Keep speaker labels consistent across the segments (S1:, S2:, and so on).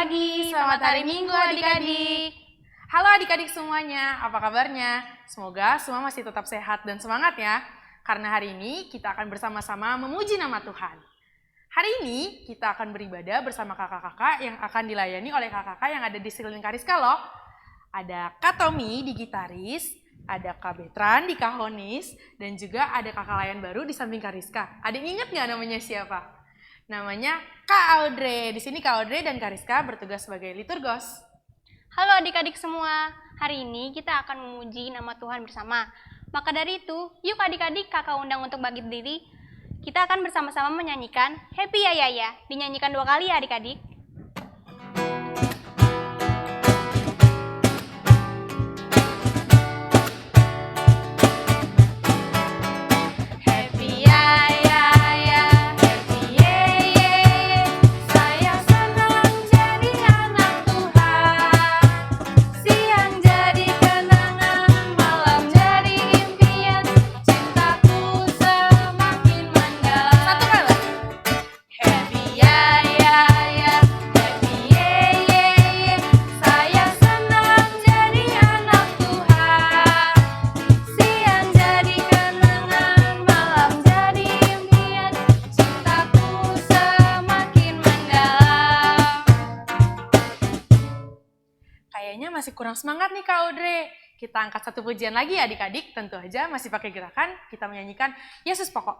S1: pagi, selamat hari Minggu adik-adik. Halo adik-adik semuanya, apa kabarnya? Semoga semua masih tetap sehat dan semangat ya. Karena hari ini kita akan bersama-sama memuji nama Tuhan. Hari ini kita akan beribadah bersama kakak-kakak yang akan dilayani oleh kakak-kakak yang ada di sekeliling Kariska loh. Ada Kak Tommy di gitaris, ada Kak Betran di kahonis, dan juga ada kakak layan baru di samping Kariska. Adik inget nggak namanya siapa? Namanya Kak Audrey. Di sini Kak Audrey dan Kariska bertugas sebagai liturgos.
S2: Halo adik-adik semua, hari ini kita akan memuji nama Tuhan bersama. Maka dari itu, yuk adik-adik kakak undang untuk bagi diri. Kita akan bersama-sama menyanyikan Happy Ya Ya Ya. Dinyanyikan 2 kali ya adik-adik.
S1: Kayaknya masih kurang semangat nih Kak Audrey. Kita angkat satu pujian lagi ya adik-adik, tentu aja masih pakai gerakan, kita menyanyikan Yesus Pokok.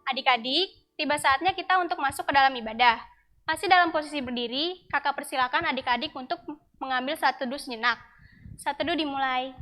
S2: Adik-adik, tiba saatnya kita untuk masuk ke dalam ibadah. Masih dalam posisi berdiri, kakak persilakan adik-adik untuk mengambil saat teduh sejenak. Saat teduh dimulai.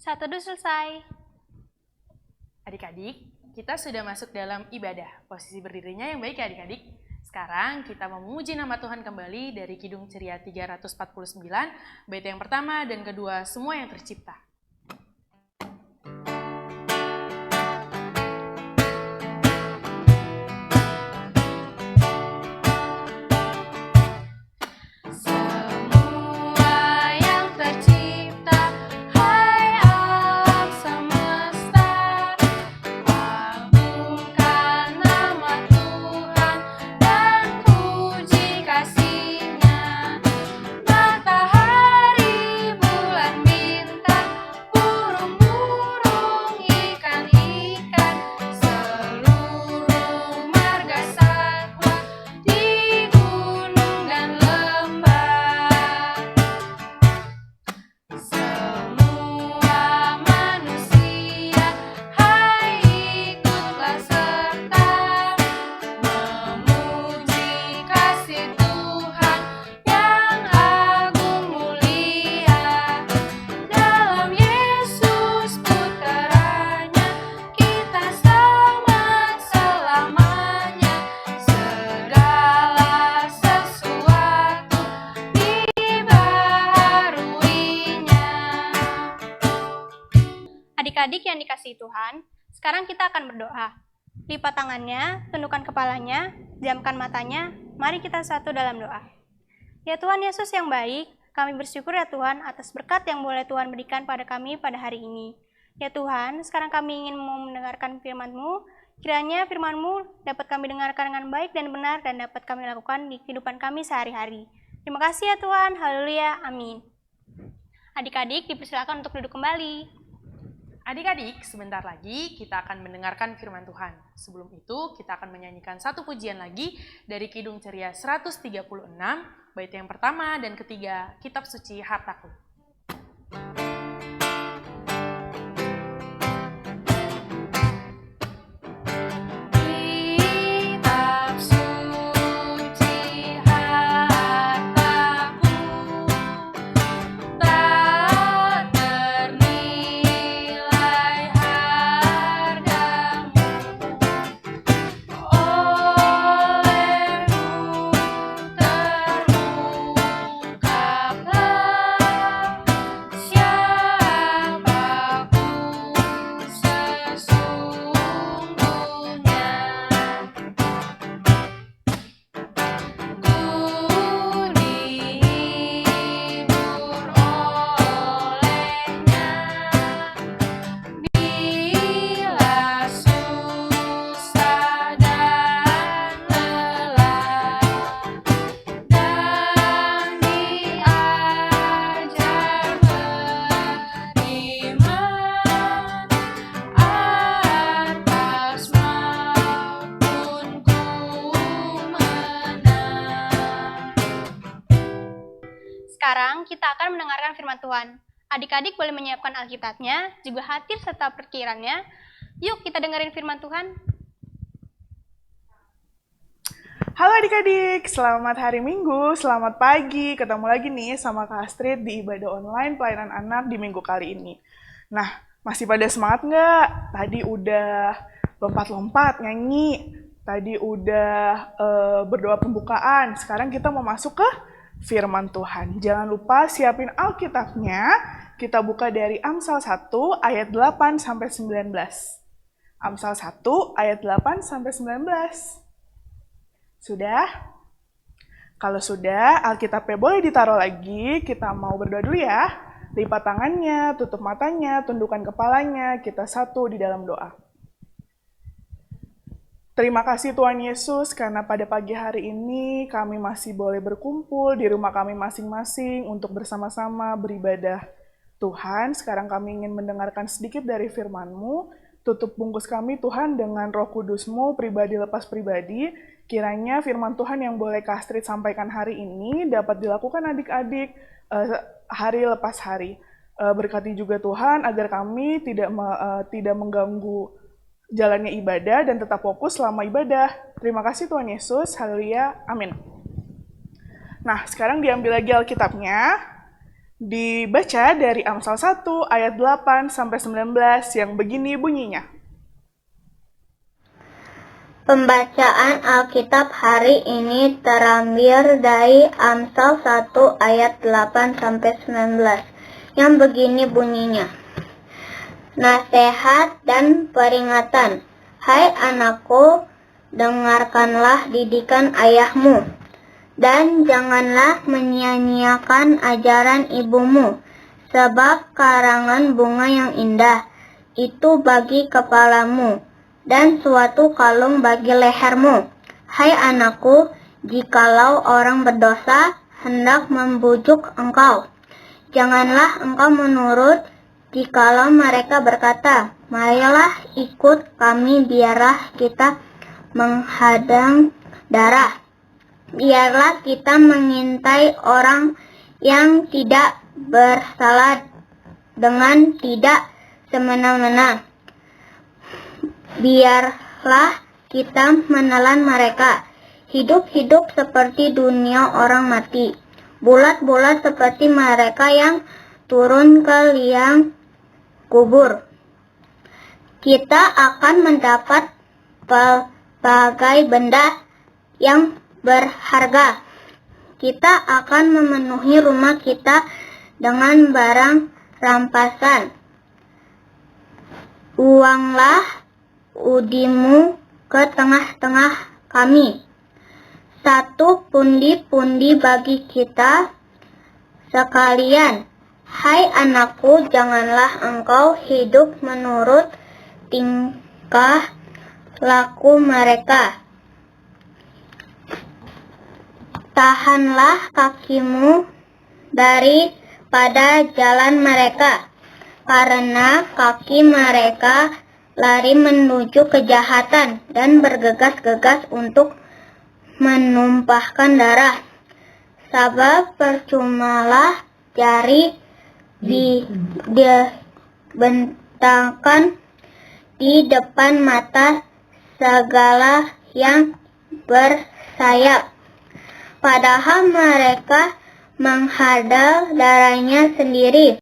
S2: Saat teduh selesai.
S1: Adik-adik, kita sudah masuk dalam ibadah. Posisi berdirinya yang baik ya adik-adik. Sekarang kita memuji nama Tuhan kembali dari Kidung Ceria 349, bait yang pertama dan kedua, semua yang tercipta.
S2: Matahari yang dikasihi Tuhan, sekarang kita akan berdoa. Lipat tangannya, tundukkan kepalanya, jamkan matanya, mari kita satu dalam doa. Ya Tuhan Yesus yang baik, kami bersyukur ya Tuhan atas berkat yang boleh Tuhan berikan pada kami pada hari ini. Ya Tuhan, sekarang kami ingin mendengarkan firman-Mu. Kiranya firman-Mu dapat kami dengarkan dengan baik dan benar dan dapat kami lakukan di kehidupan kami sehari-hari. Terima kasih ya Tuhan, haleluya, amin. Adik-adik dipersilakan untuk duduk kembali.
S1: Adik-adik, sebentar lagi kita akan mendengarkan firman Tuhan. Sebelum itu, kita akan menyanyikan satu pujian lagi dari Kidung Ceria 136, bait yang pertama dan ketiga, Kitab Suci Hartaku.
S2: Sekarang kita akan mendengarkan firman Tuhan. Adik-adik boleh menyiapkan Alkitabnya, juga hadir serta perkiranya. Yuk kita dengerin firman Tuhan.
S3: Halo adik-adik, selamat hari Minggu, selamat pagi. Ketemu lagi nih sama Kak Astrid di ibadah online pelayanan anak di minggu kali ini. Nah, masih pada semangat nggak? Tadi udah lompat-lompat, nyanyi. Tadi udah berdoa pembukaan. Sekarang kita mau masuk ke firman Tuhan. Jangan lupa siapin Alkitabnya. Kita buka dari Amsal 1 ayat 8 sampai 19. Amsal 1 ayat 8 sampai 19. Sudah? Kalau sudah, Alkitabnya boleh ditaruh lagi. Kita mau berdoa dulu ya. Lipat tangannya, tutup matanya, tundukkan kepalanya. Kita satu di dalam doa. Terima kasih Tuhan Yesus, karena pada pagi hari ini kami masih boleh berkumpul di rumah kami masing-masing untuk bersama-sama beribadah. Tuhan, sekarang kami ingin mendengarkan sedikit dari firman-Mu. Tutup bungkus kami Tuhan dengan Roh Kudus-Mu, pribadi lepas pribadi. Kiranya firman Tuhan yang boleh Kak Astrid sampaikan hari ini dapat dilakukan adik-adik hari lepas hari. Berkati juga Tuhan agar kami tidak mengganggu jalannya ibadah dan tetap fokus selama ibadah. Terima kasih Tuhan Yesus. Haleluya. Amin. Nah, sekarang diambil lagi Alkitabnya. Dibaca dari Amsal 1 ayat 8 sampai 19 yang begini bunyinya.
S4: Pembacaan Alkitab hari ini terambil dari Amsal 1 ayat 8 sampai 19 yang begini bunyinya. Nasihat dan peringatan. Hai anakku, dengarkanlah didikan ayahmu, dan janganlah menyia-nyiakan ajaran ibumu, sebab karangan bunga yang indah itu bagi kepalamu, dan suatu kalung bagi lehermu. Hai anakku, jikalau orang berdosa hendak membujuk engkau, janganlah engkau menurut. Jikalau mereka berkata, marilah ikut kami, biarlah kita menghadang darah. Biarlah kita mengintai orang yang tidak bersalah dengan tidak semena-mena. Biarlah kita menelan mereka, hidup-hidup seperti dunia orang mati, bulat-bulat seperti mereka yang turun ke liang kubur. Kita akan mendapat pelbagai benda yang berharga. Kita akan memenuhi rumah kita dengan barang rampasan. Buanglah udimu ke tengah-tengah kami. Satu pundi-pundi bagi kita sekalian. Hai anakku, janganlah engkau hidup menurut tingkah laku mereka. Tahanlah kakimu daripada jalan mereka, karena kaki mereka lari menuju kejahatan dan bergegas-gegas untuk menumpahkan darah. Sebab percumalah jari dibentangkan di depan mata segala yang bersayap, padahal mereka menghadal darahnya sendiri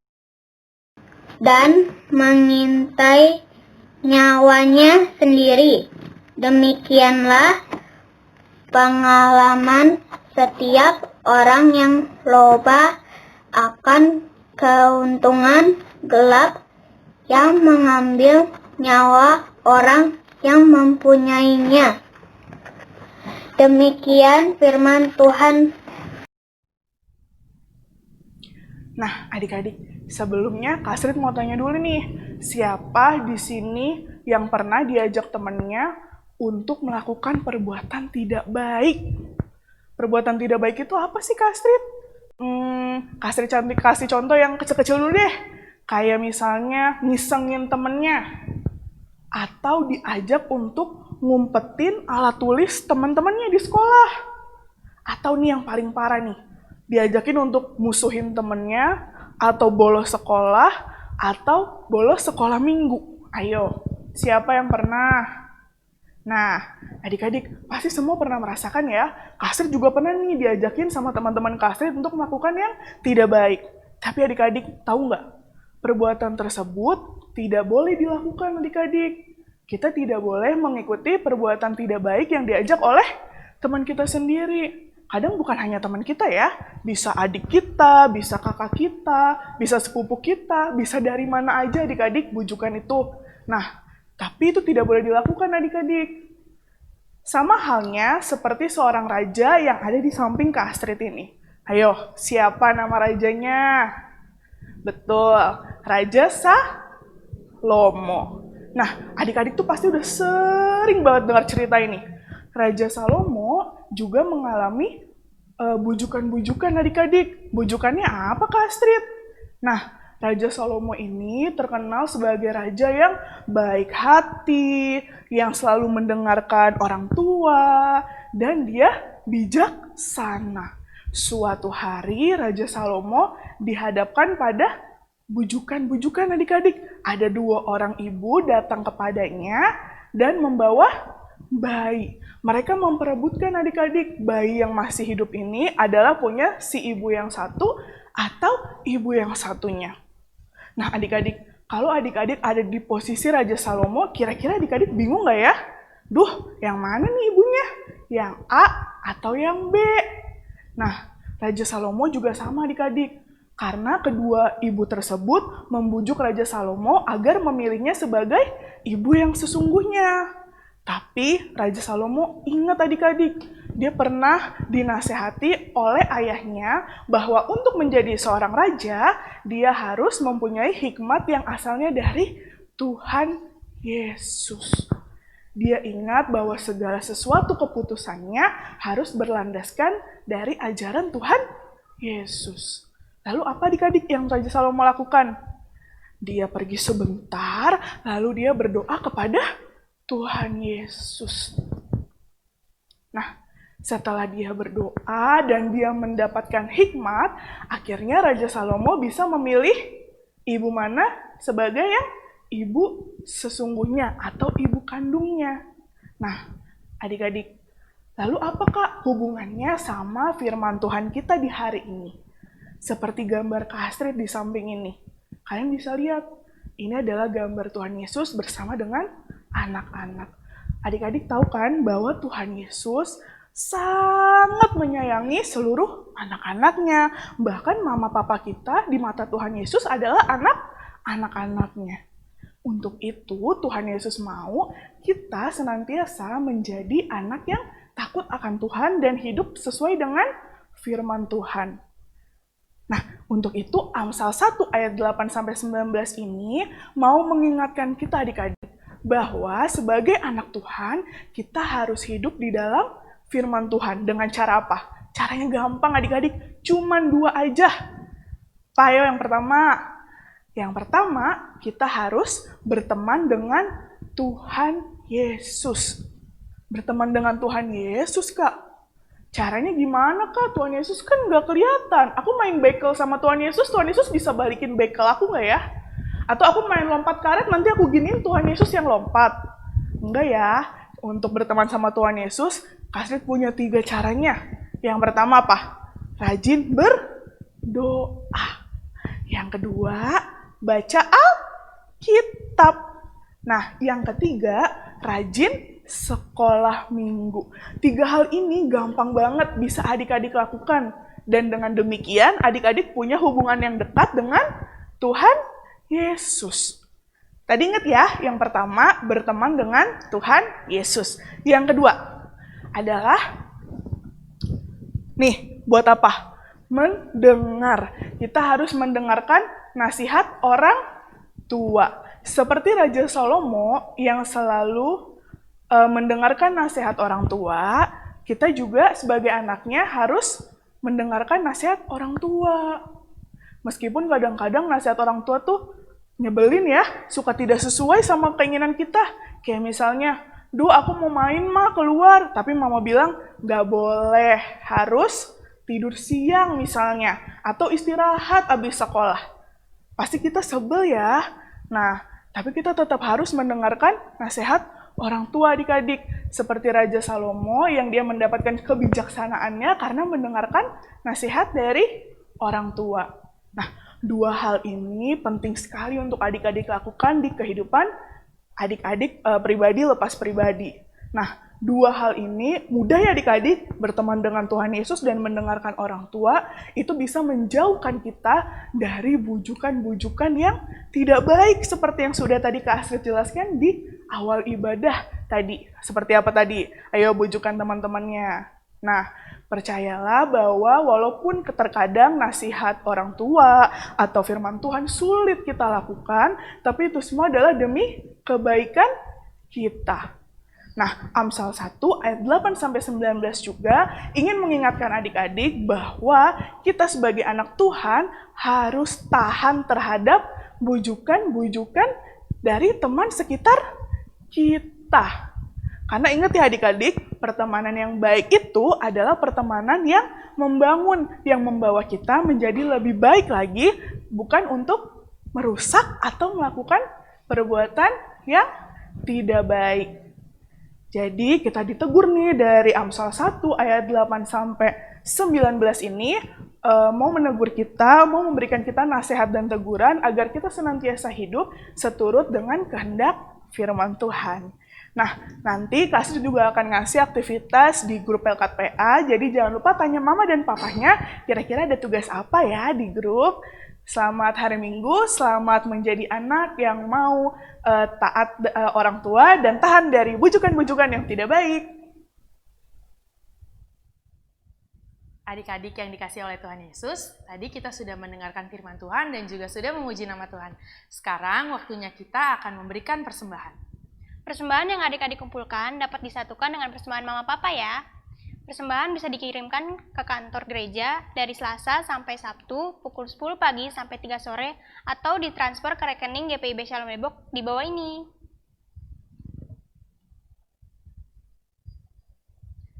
S4: dan mengintai nyawanya sendiri. Demikianlah pengalaman setiap orang yang loba akan keuntungan gelap, yang mengambil nyawa orang yang mempunyainya. Demikian firman Tuhan.
S3: Nah, adik-adik, sebelumnya Kak Astrid mau tanya dulu nih, siapa di sini yang pernah diajak temannya untuk melakukan perbuatan tidak baik? Perbuatan tidak baik itu apa sih, Kak Astrid? Kak Astrid cantik kasih contoh yang kecil-kecil dulu deh. Kayak misalnya ngisengin temennya, atau diajak untuk ngumpetin alat tulis teman-temannya di sekolah. Atau nih yang paling parah nih, diajakin untuk musuhin temennya, atau bolos sekolah, atau bolos sekolah minggu. Ayo, siapa yang pernah? Nah, adik-adik pasti semua pernah merasakan ya, Kak Astrid juga pernah nih diajakin sama teman-teman Kak Astrid untuk melakukan yang tidak baik. Tapi adik-adik tahu nggak? Perbuatan tersebut tidak boleh dilakukan adik-adik. Kita tidak boleh mengikuti perbuatan tidak baik yang diajak oleh teman kita sendiri. Kadang bukan hanya teman kita ya, bisa adik kita, bisa kakak kita, bisa sepupu kita, bisa dari mana aja adik-adik bujukan itu. Nah, tapi itu tidak boleh dilakukan adik-adik. Sama halnya seperti seorang raja yang ada di samping Kak Astrid ini. Ayo, siapa nama rajanya? Betul, Raja Salomo. Nah, adik-adik tuh pasti udah sering banget dengar cerita ini. Raja Salomo juga mengalami bujukan-bujukan adik-adik. Bujukannya apa, Kak Astrid? Nah, Raja Salomo ini terkenal sebagai raja yang baik hati, yang selalu mendengarkan orang tua, dan dia bijaksana. Suatu hari Raja Salomo dihadapkan pada bujukan-bujukan adik-adik. Ada 2 orang ibu datang kepadanya dan membawa bayi. Mereka memperebutkan adik-adik, bayi yang masih hidup ini adalah punya si ibu yang satu atau ibu yang satunya. Nah adik-adik, kalau adik-adik ada di posisi Raja Salomo, kira-kira adik-adik bingung nggak ya? Duh, yang mana nih ibunya? Yang A atau yang B? Nah, Raja Salomo juga sama adik-adik. Karena kedua ibu tersebut membujuk Raja Salomo agar memilihnya sebagai ibu yang sesungguhnya. Tapi Raja Salomo ingat adik-adik, dia pernah dinasehati oleh ayahnya bahwa untuk menjadi seorang raja, dia harus mempunyai hikmat yang asalnya dari Tuhan Yesus. Dia ingat bahwa segala sesuatu keputusannya harus berlandaskan dari ajaran Tuhan Yesus. Lalu apa adik-adik yang Raja Salomo lakukan? Dia pergi sebentar, lalu dia berdoa kepada Tuhan Yesus. Nah, setelah dia berdoa dan dia mendapatkan hikmat, akhirnya Raja Salomo bisa memilih ibu mana sebagai yang ibu sesungguhnya atau ibu kandungnya. Nah, adik-adik, lalu apakah hubungannya sama firman Tuhan kita di hari ini? Seperti gambar Kak Astrid di samping ini. Kalian bisa lihat, ini adalah gambar Tuhan Yesus bersama dengan anak-anak. Adik-adik tahu kan bahwa Tuhan Yesus sangat menyayangi seluruh anak-anaknya. Bahkan mama papa kita di mata Tuhan Yesus adalah anak-anaknya. Untuk itu, Tuhan Yesus mau kita senantiasa menjadi anak yang takut akan Tuhan dan hidup sesuai dengan firman Tuhan. Nah, untuk itu Amsal 1 ayat 8-19 ini mau mengingatkan kita adik-adik bahwa sebagai anak Tuhan, kita harus hidup di dalam firman Tuhan. Dengan cara apa? Caranya gampang adik-adik, cuman 2 aja. Ayo yang pertama. Yang pertama, kita harus berteman dengan Tuhan Yesus. Berteman dengan Tuhan Yesus, Kak. Caranya gimana, Kak? Tuhan Yesus kan nggak kelihatan. Aku main bekel sama Tuhan Yesus bisa balikin bekel aku nggak ya? Atau aku main lompat karet, nanti aku giniin Tuhan Yesus yang lompat. Enggak ya. Untuk berteman sama Tuhan Yesus, Kasrit punya 3 caranya. Yang pertama apa? Rajin berdoa. Yang kedua, baca Alkitab. Nah, yang ketiga, rajin sekolah minggu. 3 hal ini gampang banget bisa adik-adik lakukan. Dan dengan demikian, adik-adik punya hubungan yang dekat dengan Tuhan Yesus. Tadi ingat ya, yang pertama, berteman dengan Tuhan Yesus. Yang kedua, adalah, nih, buat apa? Mendengar. Kita harus mendengarkan nasihat orang tua. Seperti Raja Salomo yang selalu mendengarkan nasihat orang tua, kita juga sebagai anaknya harus mendengarkan nasihat orang tua. Meskipun kadang-kadang nasihat orang tua tuh nyebelin ya, suka tidak sesuai sama keinginan kita. Kayak misalnya, duh aku mau main mah keluar, tapi mama bilang nggak boleh, harus tidur siang misalnya, atau istirahat abis sekolah. Pasti kita sebel ya. Nah, tapi kita tetap harus mendengarkan nasihat orang tua adik-adik. Seperti Raja Salomo yang dia mendapatkan kebijaksanaannya karena mendengarkan nasihat dari orang tua. Nah, 2 hal ini penting sekali untuk adik-adik lakukan di kehidupan adik-adik pribadi lepas pribadi. Nah, 2 hal ini mudah ya adik-adik, berteman dengan Tuhan Yesus dan mendengarkan orang tua, itu bisa menjauhkan kita dari bujukan-bujukan yang tidak baik seperti yang sudah tadi Kak Astrid jelaskan di awal ibadah tadi. Seperti apa tadi? Ayo bujukan teman-temannya. Nah, percayalah bahwa walaupun terkadang nasihat orang tua atau firman Tuhan sulit kita lakukan, tapi itu semua adalah demi kebaikan kita. Nah, Amsal 1 ayat 8-19 juga ingin mengingatkan adik-adik bahwa kita sebagai anak Tuhan harus tahan terhadap bujukan-bujukan dari teman sekitar kita. Karena ingat ya adik-adik, pertemanan yang baik itu adalah pertemanan yang membangun, yang membawa kita menjadi lebih baik lagi, bukan untuk merusak atau melakukan perbuatan yang tidak baik. Jadi kita ditegur nih dari Amsal 1 ayat 8-19 ini, mau menegur kita, mau memberikan kita nasihat dan teguran agar kita senantiasa hidup seturut dengan kehendak firman Tuhan. Nah, nanti Kak Astrid juga akan ngasih aktivitas di grup Pelkat PA, jadi jangan lupa tanya mama dan papahnya kira-kira ada tugas apa ya di grup. Selamat hari Minggu, selamat menjadi anak yang mau taat orang tua dan tahan dari bujukan-bujukan yang tidak baik.
S1: Adik-adik yang dikasih oleh Tuhan Yesus, tadi kita sudah mendengarkan firman Tuhan dan juga sudah memuji nama Tuhan. Sekarang waktunya kita akan memberikan persembahan.
S2: Persembahan yang adik-adik kumpulkan dapat disatukan dengan persembahan mama papa ya. Persembahan bisa dikirimkan ke kantor gereja dari Selasa sampai Sabtu pukul 10 pagi sampai 3 sore atau ditransfer ke rekening GPIB Shalom Depok di bawah ini.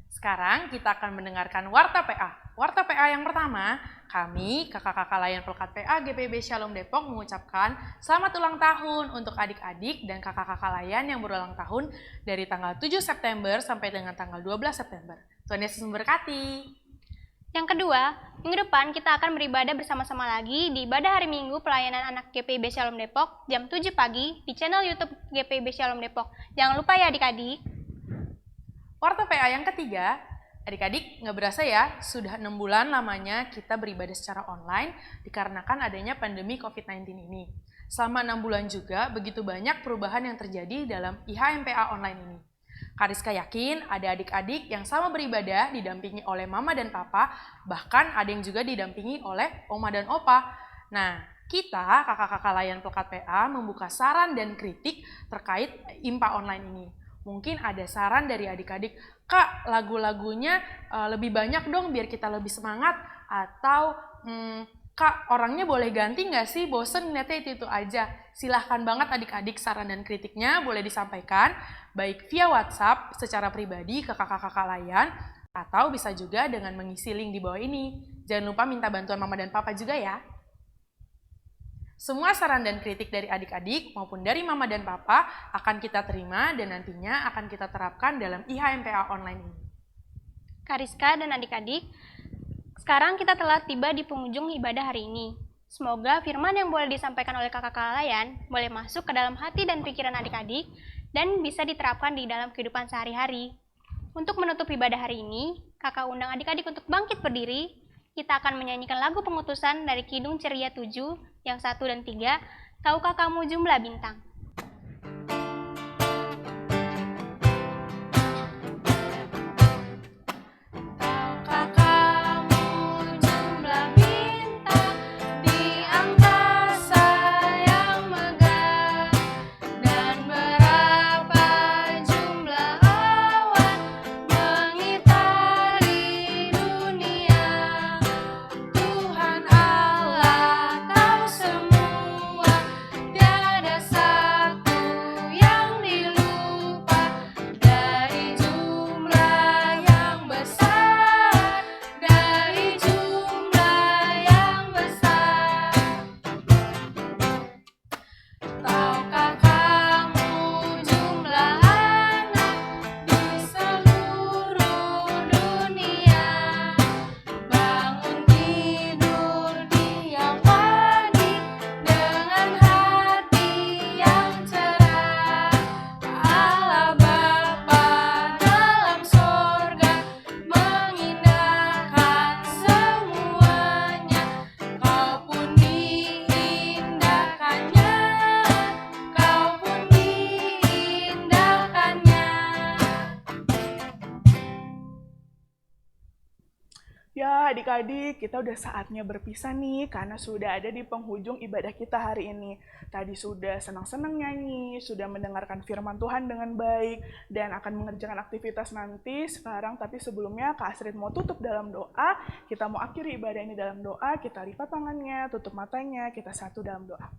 S1: Sekarang kita akan mendengarkan Warta PA. Warta PA yang pertama, kami, kakak-kakak layan Pelkat PA GPIB Shalom Depok mengucapkan selamat ulang tahun untuk adik-adik dan kakak-kakak layan yang berulang tahun dari tanggal 7 September sampai dengan tanggal 12 September. Tuhan Yesus memberkati.
S2: Yang kedua, minggu depan kita akan beribadah bersama-sama lagi di ibadah hari Minggu pelayanan anak GPIB Shalom Depok jam 7 pagi di channel YouTube GPIB Shalom Depok. Jangan lupa ya adik-adik.
S1: Warta PA yang ketiga, adik-adik nggak berasa ya, sudah 6 bulan lamanya kita beribadah secara online dikarenakan adanya pandemi COVID-19 ini. Selama 6 bulan juga, begitu banyak perubahan yang terjadi dalam IHMPA online ini. Kariska yakin ada adik-adik yang sama beribadah didampingi oleh mama dan papa, bahkan ada yang juga didampingi oleh oma dan opa. Nah, kita, kakak-kakak layan Pelkat PA, membuka saran dan kritik terkait IMPA online ini. Mungkin ada saran dari adik-adik, Kak, lagu-lagunya lebih banyak dong biar kita lebih semangat, atau Kak, orangnya boleh ganti nggak sih? Bosen ngeliatnya itu aja. Silahkan banget adik-adik saran dan kritiknya boleh disampaikan, baik via WhatsApp secara pribadi ke kakak-kakak layan, atau bisa juga dengan mengisi link di bawah ini. Jangan lupa minta bantuan mama dan papa juga ya. Semua saran dan kritik dari adik-adik maupun dari mama dan papa akan kita terima dan nantinya akan kita terapkan dalam IHMPA online ini.
S2: Kariska dan adik-adik, sekarang kita telah tiba di penghujung ibadah hari ini. Semoga firman yang boleh disampaikan oleh kakak-kakak layan boleh masuk ke dalam hati dan pikiran adik-adik dan bisa diterapkan di dalam kehidupan sehari-hari. Untuk menutup ibadah hari ini, kakak undang adik-adik untuk bangkit berdiri. Kita akan menyanyikan lagu pengutusan dari Kidung Ceria 7 yang 1 dan 3, Tahukah Kamu Jumlah Bintang?
S3: Ya, adik-adik, kita udah saatnya berpisah nih, karena sudah ada di penghujung ibadah kita hari ini. Tadi sudah senang-senang nyanyi, sudah mendengarkan firman Tuhan dengan baik, dan akan mengerjakan aktivitas nanti sekarang. Tapi sebelumnya, Kak Astrid mau tutup dalam doa. Kita mau akhiri ibadah ini dalam doa, kita lipat tangannya, tutup matanya, kita satu dalam doa.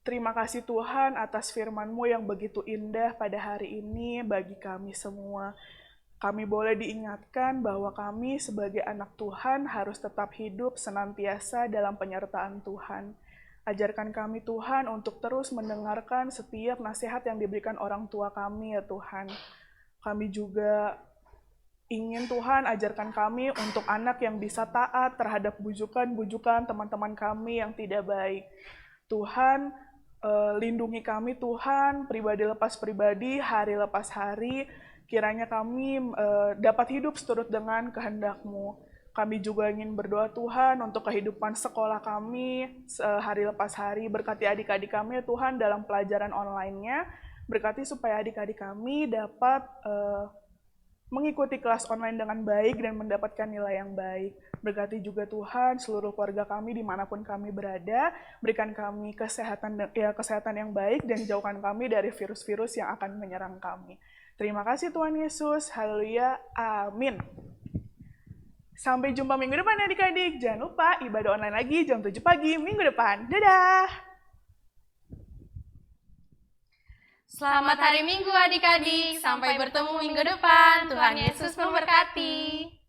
S3: Terima kasih Tuhan atas firman-Mu yang begitu indah pada hari ini bagi kami semua. Kami boleh diingatkan bahwa kami sebagai anak Tuhan harus tetap hidup senantiasa dalam penyertaan Tuhan. Ajarkan kami Tuhan untuk terus mendengarkan setiap nasihat yang diberikan orang tua kami ya Tuhan. Kami juga ingin Tuhan ajarkan kami untuk anak yang bisa taat terhadap bujukan-bujukan teman-teman kami yang tidak baik. Tuhan, lindungi kami Tuhan, pribadi lepas pribadi, hari lepas hari. Kiranya kami dapat hidup seturut dengan kehendak-Mu. Kami juga ingin berdoa Tuhan untuk kehidupan sekolah kami hari lepas hari. Berkati adik-adik kami ya Tuhan dalam pelajaran online-nya. Berkati supaya adik-adik kami dapat mengikuti kelas online dengan baik dan mendapatkan nilai yang baik. Berkati juga Tuhan seluruh keluarga kami dimanapun kami berada. Berikan kami kesehatan yang baik dan jauhkan kami dari virus-virus yang akan menyerang kami. Terima kasih Tuhan Yesus. Haleluya. Amin. Sampai jumpa minggu depan adik-adik. Jangan lupa ibadah online lagi jam 7 pagi minggu depan. Dadah.
S1: Selamat hari Minggu adik-adik. Sampai bertemu minggu depan. Tuhan Yesus memberkati.